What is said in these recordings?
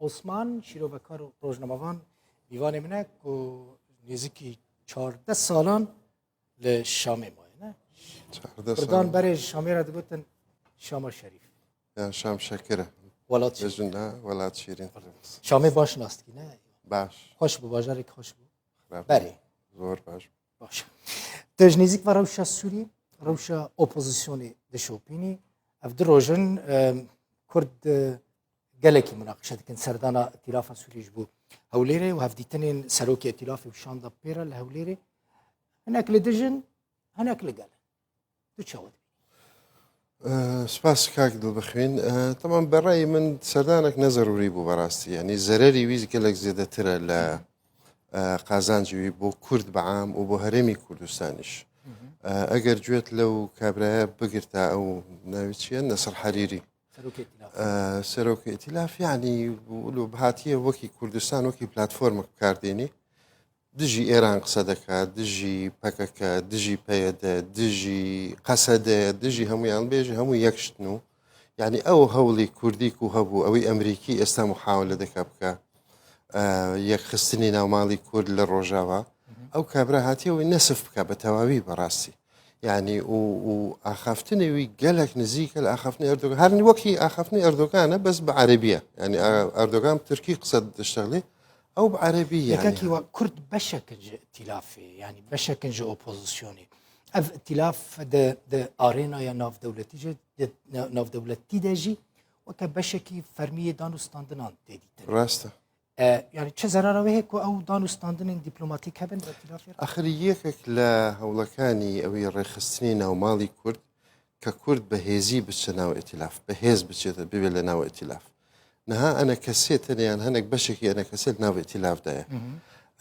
عثمان شیروکار و روزنامه‌وان دیوان منه که نزدیکی 14 سالان لشام مایه نه 14 کردان سال برای شامی را دگوتن شام شریف یا شام شکره ولات شریف بجنه ولات شیرین شامی باش ناست کی نه باش خوش بو باجاری خوش بو خراب بله زور باش باش تجنیزیک و روشا سوری روشا اپوزیسیونی دشوپینی افدر روزن کرد گلکی مناقشه دکن سردانا ائتلاف سوریج بو هوليري وهفديتنين سروكي ائتلافي وشاندا بيرا لهوليري هناك لدجن هناك لقال تشاود سپاس کاک دڵبخوێن طبعا بەڕای من سەردانێک نەزەروری بوو بەڕاستی ینی زەرەری ویز گەلێک زیێدەترە لە قازانجیوی بۆ کورد بەعام و بۆ هەرێمی کوردستانیش ئەگەر گوێت لەو کابرایە بگرتا ئەو ناوی چیە نەسر حەریری سەرۆکی ئائتلاف یعنی بەهاتیە وەکی کوردستان وەکی پلاتفۆرمێک بکاردێنی دژی ئێران قسە دەکات دژی پەکەکە دژی پەیەدە دژی قەسەدە دژی هەمویان بێژە هەموو یەکشتن و یعنی ئەو هەوڵی کوردیک و هەبوو ئەوەی ئەمریکی ئێستا محاولە دەکا بکە یەکخستنی ناوماڵی کورد لە ڕۆژاوە ئەو کابرا هاتیەوەی نەسف بکە بە تەواوی بەڕاستی یعنی و ئاخافتنەوەی گەلێک نزیکە لە ئاخافتنی ئەردۆگان هەرنی وەکی ئاخافتنی ئەردۆگانە بەس بە عەرەبیە ینی ئەردۆگان تورکی قسە دەشتەغڵێ أو بعربية يعني كاكي وكرد بشكل ائتلافي يعني بشكل اوبوزيسيوني اف ائتلاف د ارينا يا ناف دولتي ناف دولتي دجي وكبشكي فرميه دانوستاندنان ديدي راسته يعني چه ضرر هيك او دانوستاندن دبلوماتيك هبن ائتلاف اخريك لا هولكاني او رخصتني او مالي كرد ككرد بهيزي بتشناو ائتلاف بهيز بتشت ببلنا ائتلاف نها أنا كسيت يعني هناك بشكي أنا كسيت ناوي ائتلاف ده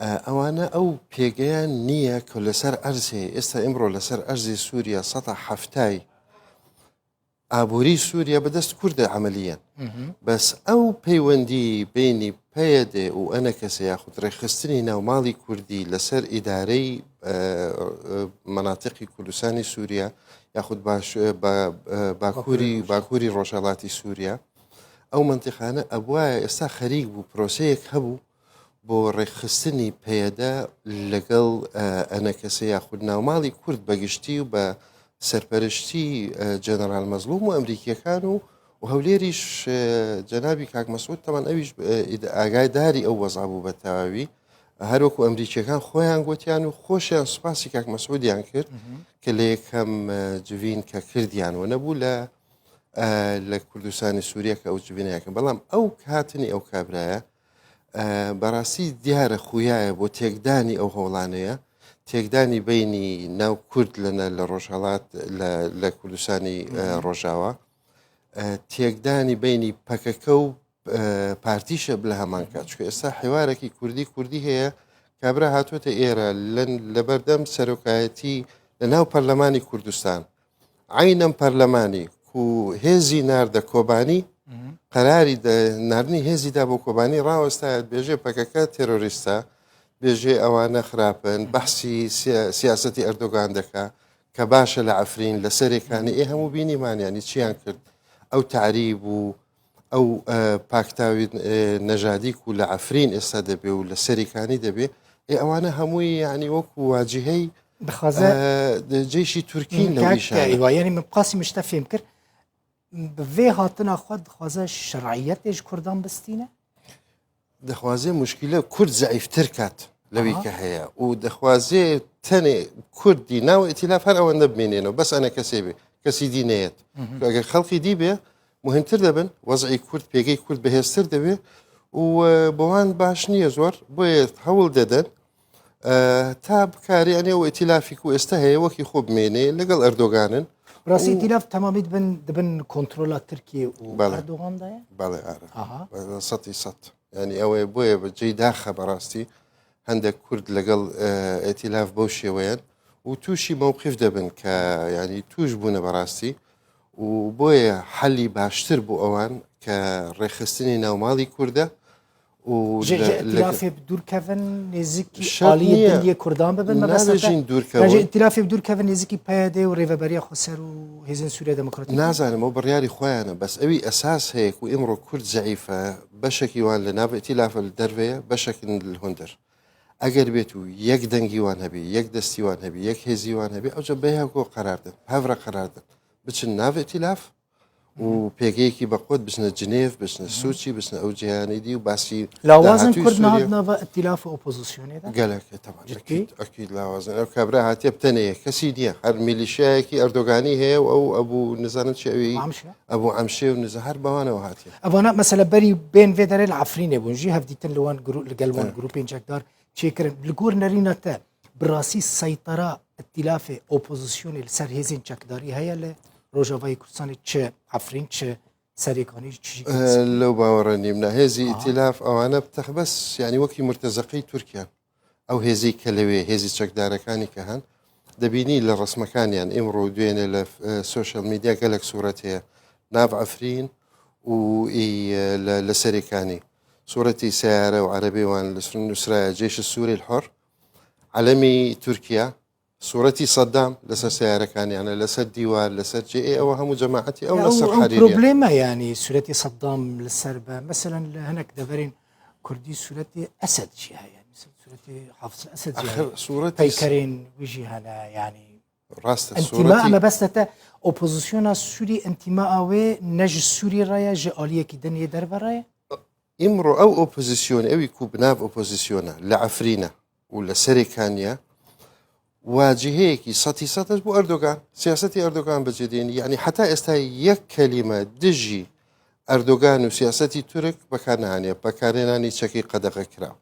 أو أنا أو بيجان نية كل سر أرزي إمرو لسر أرزي سوريا سطح حفتاي عبوري سوريا بدست كرد عمليا بس أو بيوندي بيني بيدي وأنا كسي ياخد رخصتني ناو مالي كردي لسر إداري مناطق كردستاني سوريا ياخد باكوري روشالاتي سوريا ئەو منتیقانە ئەبواە ئێستا خەریک بوو پرۆسەیەک هەبوو بۆ ڕێکخستنی پەیەدا لەگەڵ ئەنەکەسە یاخود ناوماڵی کورد بەگشتی و بە سەرپەرشتی جەنەرال مەزلوم و ئەمریکیەکان و هەولێریش جەنابی کاک مەسعود تەمان ئەویش ئاگاداری ئەو وەزع بوو بە تەواوی هەروەکو ئەمریکیەکان خۆیان گوتیان و خۆشیان سوپاسی کاک مەسعودیان کرد کە لە یەکەم جوین کە کردیانەوە نەبوو لە کوردستانی سووریا کە ئەو جبینەکەن بەڵام ئەو هاتنی ئەو کابرایە بەڕاستی دیارە خویایە بۆ تێکدانی ئەو هەوڵانەیە تێکدانی بینی ناو کورد لە ڕۆژهەڵات لە کوردستانی ڕۆژاوە تێکدانی بینی پەکەکە و پارتیشە لە هەمان کات چکە ئێستا حێوارێکی کوردی هەیە کابرا هاتوۆتە ئێرە لەبەردەم سەرۆکایەتی لە ناو پەرلەمانی کوردستان عینەم پەرلەمانی و هێزی ناردە کۆبانی قەراری ناردنی هێزیدا بۆ کۆبانی ڕاوەستایەت بێژێ پەکەکە تێرۆریستە بێژێ ئەوانە خراپن بەحسی سیاسەتی ئەردۆگان دەکا کە باشە لە عەفرین لە سەرێکانی هەموو بینیمانیانی چیان کرد ئەو تعریب و ئەو پاکتاوی نەژادیک و لە عەفرین ئێستا دەبێ و لە سەرێکانی دەبێ ئەوانە هەمووی یعنی وەکو واجهەی بخوازە جێشی تورکین لەویشانە يعني من قاسم مشتفهم کرد بفي هاتنا خود خوازه شرعيتش كردان بستينه دەخوازێ مشکلە کورد زعیفتر کات لەوی کە هەیە و دەخوازێ تەنێ کوردی ناو ئائتلاف هەر ئەوەندە بمێنێنەوە بەس ئەنە کەسێ بێ کەسی دینەیەت ئەگەر خەڵکی دی بێ مهمتر دەبن وەزعی کورد پێگەی کورد بەهێزتر دەبێ و بۆوان باش نییە زۆر بۆیە هەوڵ دەدەن تا بکاری ئەنێ و ئائتلافی و ئێستا هەیە وەکی خۆ بمێنێ لەگەڵ ئەردۆگانن راسي ائتلاف تمامي دبن كنترولا تركيا واردوغان ده بله آره سطي سط يعني أوي بويا بجي داخل براستي عندك كرد لقل ائتلاف بوشي وين وتوشي موقف دبن ك يعني توجبونه براستي وبويا حلي باشتر بو أوان كرخصتني ناومالي كرده ائتلافی بدور کردن نزدیکی شرط عالی نییە. دنیای کردان ببن نابێژین دوورکەون. ائتلافی بدور کردن نزدیکی پیاده و ریوبری خسر و هزین سوریه دموکراتیک نازانم ئەو بڕیاری خۆیانە بەس ئەوی ئەساس هەیە و ئێمڕۆ کورد زەعیفە بەشێکی وان لە ناو ئێتیلافە دەروەیە بەشێکن هوندر ئەگەر بێت و یەک دەنگیوان هەبی یەک دەستیوان هەبی یەک هێزیوان هەبی ئەوجە بەیاکۆ قەراردن هەورە قەراردن بچن ناو ئێتیلاف و پێگەیەکی بەخۆت بچنە جنێف بچنە سوچی بچنە ئەو جیهانی دی و باسی لاوازن کرد نهاد ناوا ائتلاف اپوزیسیونی ده گەلەکە تەمان جدی؟ ئەکید لاوازن ئەو کابرا هاتیە بتەنەیە کەسی نییە هەر میلیشایەکی ئەردۆگانی هەیە و ئەو ئەبوو نزانم چی ئەوی عەمشە؟ ئەبوو ئەمشێ و نزە هەر بەوانەوە هاتیە اوانا مثلا بری بین و داره العفرینه بونجی هفدیتن لوان لگلوان گروپین جکدار چه کرن لگور نرینا تا براسی سیطره ائتلاف اپوزیسیونی لسر هزین جکداری هیا ل روجاوای کردستان چه عفرین چه سریکانی چی لەو باوەڕە نیمنا هێزی ئیتیلاف ئەوانە بەس ینی وەکی مرتەزەقی تورکیان ئەو هێزی کە لەوێ هێزی چەکدارەکانی کە هەن دەبینی لە ڕسمەکانیان ئێمڕۆ دوێنێ لە سوۆشەل میدیا گەلێک سوورەت هەیە ناو ئەفرین و لە سەرەکانی سوورەتی سیارە و عەرەبیوان لە نووسرایە جێش سووری الحۆر عەلەمی تورکیا سوورەتی سەدام لەسەر سیارەکانیانە لەسەر دیوار لەسەر جێ ئەوە هەموو جەماعەتی ئەو لەسەر حەریریە بروبلێمە ینی سوورەتی سەدام لەسەر بە مثلا لە هەنێک دەبەرین کوردی سوورەتی ئەسەد چی هەیە سوورەتی حافظ ئەسەد سوورەتی پەیکەرین ویژی هەنا ینی ڕاستە انتیما ئەمە بەستەتە ئۆپۆزیسیۆنا سووری ئەنتیما ئەوێ نەژ سووری ڕایە ژە ئالیەکی دەنیە دەربەڕایە ئیمڕۆ ئەو ئۆپۆزیسیۆن ئەوی کوو بناو ئۆپۆزیسیۆنە لە ئەفرینە و لە سەرێکانیە واجهەیەکی سەتی سەتش بۆ ئەردۆگان سیاسەتی ئەردۆگان بەجێدێنی یعنی حتا ئێستا یەک کەلیمە دژی ئەردۆگان و سیاسەتی تورک بەکارنهانێ بەکارێنانی چەکی قەدەغە کراوە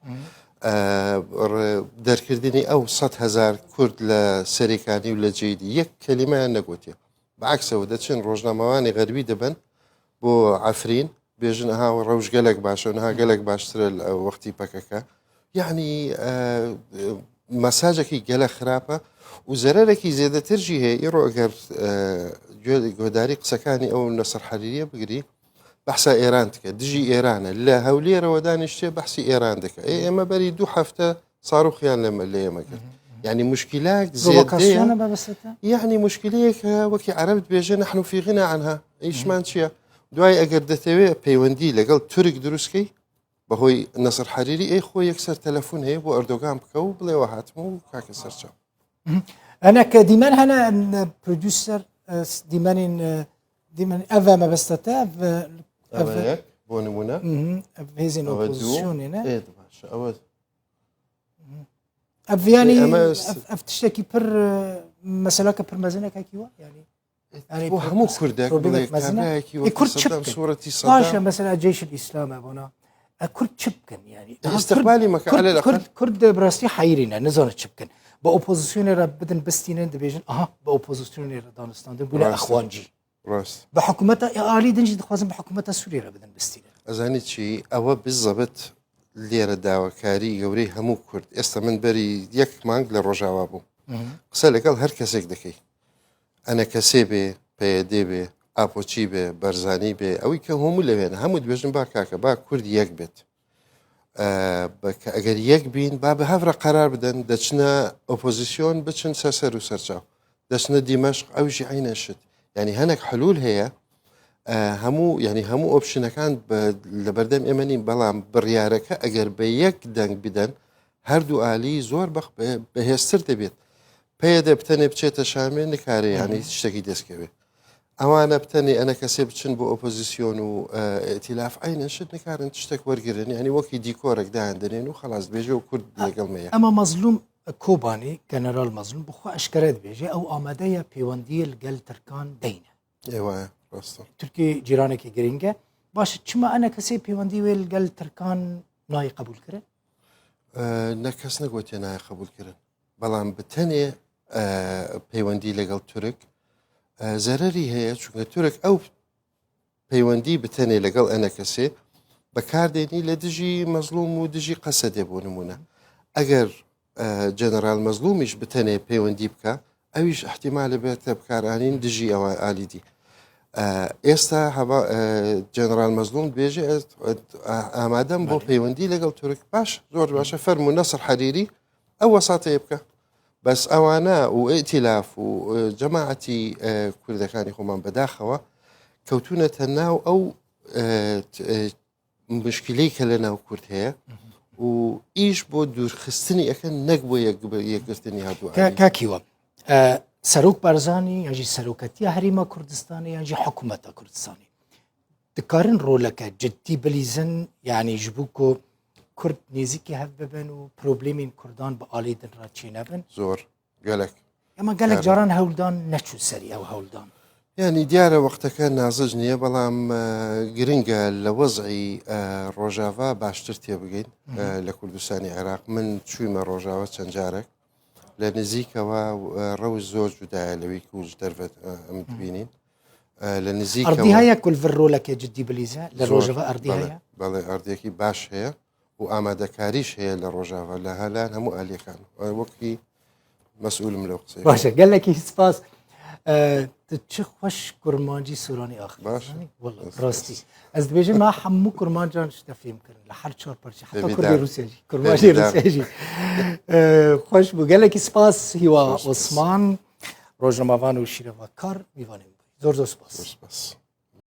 دەرکردنی ئەو 100,000 کورد لە سەرێکانی و لە جێدی یەک کەلیمەیان نەگوتێ بەعکسەوە دەچن ڕۆژنامەوانی غەربی دەبن بۆ ئەفرین بێژن ئەها ڕەوش گەلێک باشە نها گەلێک باشترە وەختی پەکەکە یعنی مەساجێکی گەلە خراپە و زەرەرێکی زێدەترژی هەیە ئێڕۆ ئەگەر گۆداری قسەکانی ئەو نەسەر حەریریە بگری بەحسا ئێران دکە دژی ئێرانە لە هەولێرەوە دانیشتێ بەحسی ئێران دەکە ئێمە بەری 2 هەفتە ساڕوخیان لە ئێمەکرد يعني مشكلات زيادة يعني مشكلة وكي عربت بيجي نحن في غنى عنها ايش مانشيا دواي اگر دتوي بيوندي لقال ترك دروسكي بهوي نصر حريري اي خو يكسر تلفون هي بو اردوغان بكو بلا واحد مو كاك سرچا انا كديمان هنا بروديوسر ديمان افا ما بستتا افا بونمونا هيزين اوبوزيشن هنا ايه باش اول يعني افتشتكي بر مسألة بر مزنة كيوا يعني وهمو كردك مزنة كرد شبكن صورتي صدام مثلا جيش الإسلام أبونا كرد شبكن يعني استقبالي ما على الأقل كرد براسي حيرينا نزار شبكن بأوبوزيسيون بدن بستينين دبيجن بأوبوزيسيون دانستان بولا أخوانجي راست بحكومتها آلي دنجي دخوازن بحكومتها سوريا بدن بستينين أزاني شيء أو بالضبط لێرە داواکاری گەورەی هەموو کورد ئێستا من بەری یەک مانگ لە ڕۆژاوا بوو قسە لەگەڵ هەر کەسێک دەکەی ئەنە کەسێ بێ پێدێ بێ ئاپۆچی بێ بەرزانی بێ ئەوەی کە هەموو لەوێنە هەموو دوێژن با کاکە با کورد یەک بێت ئەگەر یەک بین با بە هەورە قەرار بدەن دەچنە ئۆپۆزیسیۆن بچن سەر و سەرچاو دەچنە دیمەشق ئەوژی عینە شت ینی هەنێک حلول هەیە هەموو ینی هەموو ئۆپشنەکان لە بەردەم ئێمە نین بەڵام بڕیارەکە ئەگەر بە یەک دەنگ بدەن هەردوو ئالی زۆر بەهێزتر دەبێت پێدە بتەنێ بچێتە شامێ نکارێ ینی شتێکی دەستکەوێت ئەوانە بتەنێ ئەنە کەسێ بچن بۆ ئۆپۆزیسیۆن و ئێتیلاف عینە شت نکارن شتێک وەرگرن ینی وەکی دیکۆرێک دایان دەنێن و خلاص بێژە و کورد لەگەڵمەیە ئەمە مەزلوم کۆبانی گەنەرال مەزلوم بخوا ئەشکرێت بێژێ ئەو ئامادەیە پەیوەندیە لەگەڵ ترکان دەینە ئێوە ترکی جیرانێکی گرنگە باشە چما ئەنە کەسێ پەیوەندی وێ لەگەڵ ترکان نای قبول کرد نەکەس نەگوتێ نای قبولکردن بەڵام بتەنێ پەیوەندی لەگەڵ تورک زەرەری هەیە چونکە تورک ئەو پەیوەندی بتەنێ لەگەڵ ئەنە کەسێ بەکاردێنی لە دژی مەزلوم و دژی قەسەدێ بۆ نمونە ئەگەر جەنەرال مەزلومیش بتەنێ پەیوەندی بکە ئەویش احتیمالە بێتە بکارانین دژی ئەوە ئالیدی ئێستا جێنرال مەزلوم بێژێ ئامادەم بۆ پەیوەندی لەگەڵ تورک باش زۆر باشە فەرم و نەسر حەریری ئەو وەساتەیە بکە بەس ئەوانە و ئێتیلاف و جەماعەتی کوردەکانی خۆمان بەداخەوە کەوتونەتە ناو ئەو مشکلەی کە لە ناو کورد هەیە و ئیش بۆ دوورخستنی ئەەکەن نەک بۆ یەکگرتنی هاتووە کاکیوە سەرۆک بارزانانی یاژی سەرۆکەتیە هەریمە کوردستانی یاژی حکوومەتە کوردستانی دکارن ڕۆلەکە جددی بلیزن یعنی ji bo ku Kurd nêzîkî hev bibin û problemên Kurdan bi alê din re çênebin زۆر gelek ema gelek caran hewldan neçû serî ew hewldan ینی دیارە وەختەکە نازج نییە بەڵام گرنگە لە وەزعی ڕۆژاوا باشتر تێبگەین لە کوردستانی عێراق من چوویمە ڕۆژاوە چەند جارێک لە نزیکەوە ڕەوش زۆر جودایە لەوەی کوچ دەربێت ئەم بینین لە نزیک ئەردی هەیە کول vir ڕۆلەکە جددی بلیزە لە ڕۆژەوە ئەردی هەیە بەڵێ ئەردێکی باش هەیە و ئامادەکاریش هەیە لە ڕۆژاوە لە هەلان هەموو ئالیەکان وەکی مەسئولم لەو قسەی باشە gelekî سپاس tu çi xweş kurmancî Sûranî axir rastî ez dibêjim me hemû kurmancan ji te fêm kirin li her çar parçe heta Kurdê Rûsya jî kurmancî Rûsya jî xweş bû gelekî spas hîwa Osman rojnamavan û şîreva kar mêvanê zor zor spas